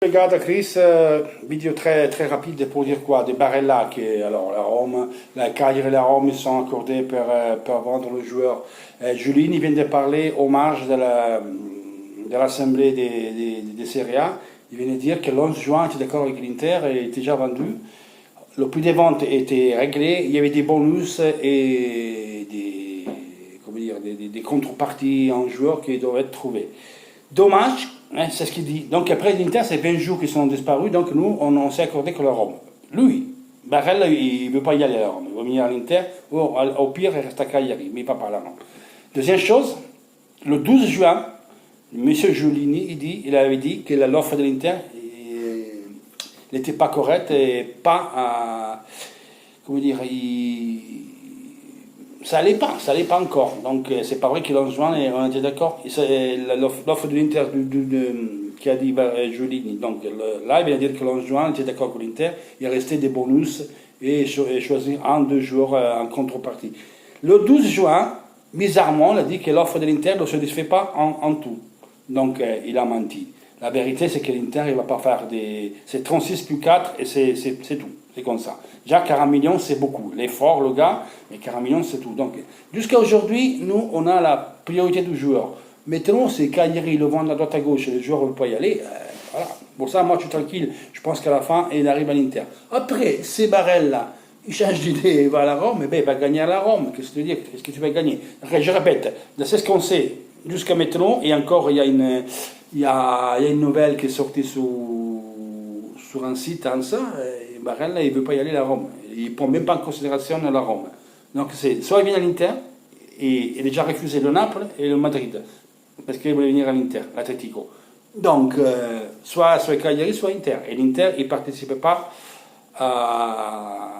Regarde Chris, vidéo très rapide pour dire quoi? Des Barella, alors la Rome, la Cagliari et la Rome ils sont accordés pour vendre le joueur. Julien, il vient de parler au marge de l'assemblée des Serie A. Il vient de dire que l'11 juin était d'accord avec l'Inter et était déjà vendu. Le prix des ventes était réglé, il y avait des bonus et des contreparties en joueurs qui doivent être trouvés. Dommage, hein, c'est ce qu'il dit. Donc après l'Inter, c'est 20 jours qui sont disparus, donc nous, on s'est accordé que la Rome. Lui, Barella, il ne veut pas y aller à la Rome, il veut venir à l'Inter, ou au pire, il reste à Cagliari, mais pas par la Rome. Deuxième chose, le 12 juin, M. Giulini, il avait dit que l'offre de l'Inter n'était pas correcte et pas, ça allait pas encore. Donc c'est pas vrai qu'il en juin et on était d'accord. L'offre de l'Inter qui a dit Giulini. Donc là, il vient dire que l'en juin, on était d'accord avec l'Inter. Il restait des bonus et choisir un, deux joueurs en contrepartie. Le 12 juin, bizarrement, il a dit que l'offre de l'Inter ne se satisfait pas en tout. Donc il a menti. La vérité, c'est que l'Inter, il ne va pas faire c'est 36 plus 4 et c'est tout. C'est comme ça. Déjà, 40 millions, c'est beaucoup. L'effort, le gars, mais 40 millions, c'est tout. Donc, jusqu'à aujourd'hui, nous, on a la priorité du joueur. Maintenant, c'est Cagliari, le vend à droite à gauche et le joueur ne veut pas y aller. Voilà. Pour ça, moi, je suis tranquille. Je pense qu'à la fin, il arrive à l'Inter. Après, ces barrels-là, il change d'idée, il va à la Rome, et bien, il va gagner à la Rome. Qu'est-ce que tu veux dire? Qu'est-ce que tu vas gagner? Après, je répète, c'est ce qu'on sait jusqu'à maintenant, et encore, il y a une nouvelle qui est sortie sur un site, et Barella, il ne veut pas y aller à la Rome. Il ne prend même pas en considération la Rome. Donc, soit il vient à l'Inter, et il a déjà refusé le Naples et le Madrid, parce qu'il voulait venir à l'Inter, l'Atletico. Donc, soit Cagliari, soit Inter. Et l'Inter, il ne participe pas à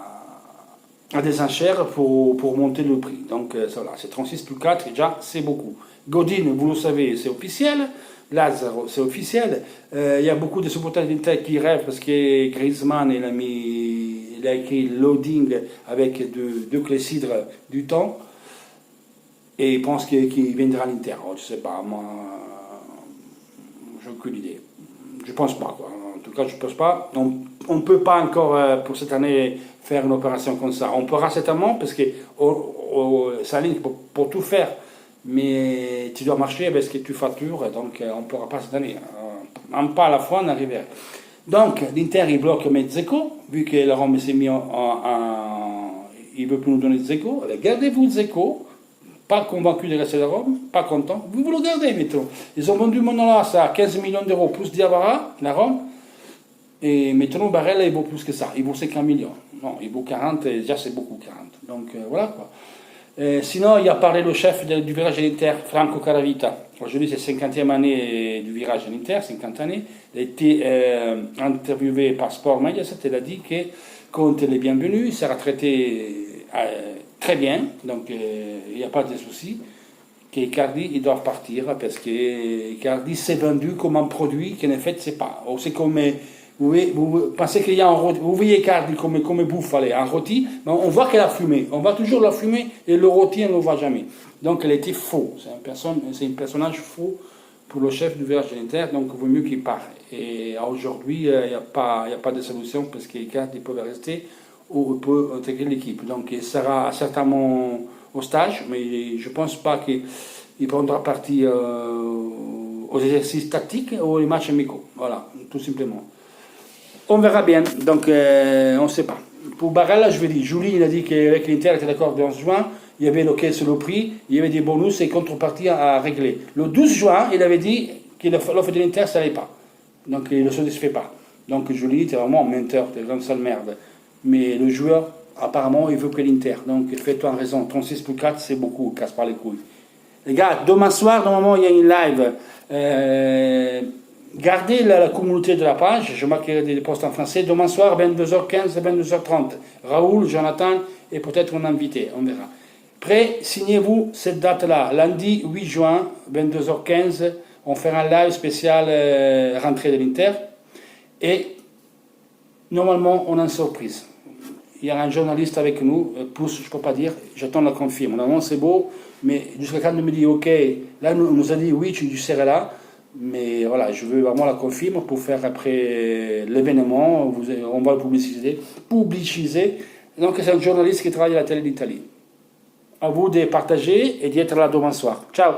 des enchères pour monter le prix. Donc, voilà, c'est 36 plus 4, déjà, c'est beaucoup. Godin, vous le savez, c'est officiel. Lazaro, c'est officiel. Il y a beaucoup de supporters d'Inter qui rêvent parce que Griezmann, il a écrit loading avec deux cléssidres du temps et il pense qu'il viendra à l'Inter. Je ne sais pas, moi, j'ai aucune idée. Je ne pense pas, quoi. En tout cas, je ne pense pas. On ne peut pas encore, pour cette année, faire une opération comme ça. On pourra certainement, parce que ça ligne pour tout faire. Mais tu dois marcher avec ce que tu factures, donc on ne pourra pas cette année. Un pas à la fois, on arriverait. Donc, l'Inter, il bloque Dzeko, vu que la Rome s'est mis il ne veut plus nous donner Dzeko. Gardez-vous Dzeko, pas convaincu de rester à la Rome, pas content. Vous le gardez, mettons. Ils ont vendu Manolas à 15 millions d'euros, plus Diawara, la Rome. Et maintenant, Barella, il vaut plus que ça. Il vaut 50 millions. Non, il vaut 40, et déjà c'est beaucoup, 40. Donc, voilà, quoi. Sinon, il a parlé le chef du virage de l'Inter, Franco Caravita. Aujourd'hui, c'est 50e année du virage de l'Inter, 50 années. Il a été interviewé par Sport Mediaset. Il a dit que Conte est bienvenu, il sera traité très bien, donc il n'y a pas de souci. Qu'Icardi, ils doivent partir parce que Icardi s'est vendu comme un produit qu'en fait, c'est pas. C'est comme. Vous pensez qu'il y a un rôti, vous voyez Icardi comme bouffe, un rôti, mais on voit qu'elle a fumé, on voit toujours la fumée et le rôti on ne le voit jamais. Donc elle était faux, c'est un personnage faux pour le chef du virage de l'Inter, donc il vaut mieux qu'il parte. Et aujourd'hui, il n'y a pas de solution parce qu'Icardi peut rester ou il peut intégrer l'équipe. Donc il sera certainement au stage, mais je ne pense pas qu'il prendra partie aux exercices tactiques ou aux matchs amicaux. Voilà, tout simplement. On verra bien, donc on ne sait pas. Pour Barella, je vais dire, Julie, il a dit qu'avec l'Inter, il était d'accord le 11 juin, il y avait le quai sur le prix, il y avait des bonus et contreparties à régler. Le 12 juin, il avait dit que l'offre de l'Inter, ça n'allait pas. Donc il ne se satisfait pas. Donc Julie, c'est vraiment un menteur, c'est une grande sale merde. Mais le joueur, apparemment, il veut que l'Inter. Donc fais-toi en raison, 36 plus 4, c'est beaucoup, casse pas les couilles. Les gars, demain soir, normalement, il y a une live. Gardez la communauté de la page, je marquerai des posts en français. Demain soir, 22h15 et 22h30. Raoul, Jonathan et peut-être un invité, on verra. Prêt, signez-vous cette date-là. Lundi 8 juin, 22h15, on fera un live spécial rentrée de l'Inter. Et normalement, on a une surprise. Il y a un journaliste avec nous, plus je ne peux pas dire, j'attends la confirme. Normalement, c'est beau, mais jusqu'à quand il me dit, ok, là, on nous a dit, oui, tu seras là. Mais voilà, je veux vraiment la confirme pour faire après l'événement, on va le publiciser. Donc c'est un journaliste qui travaille à la télé d'Italie. À vous de partager et d'être là demain soir. Ciao!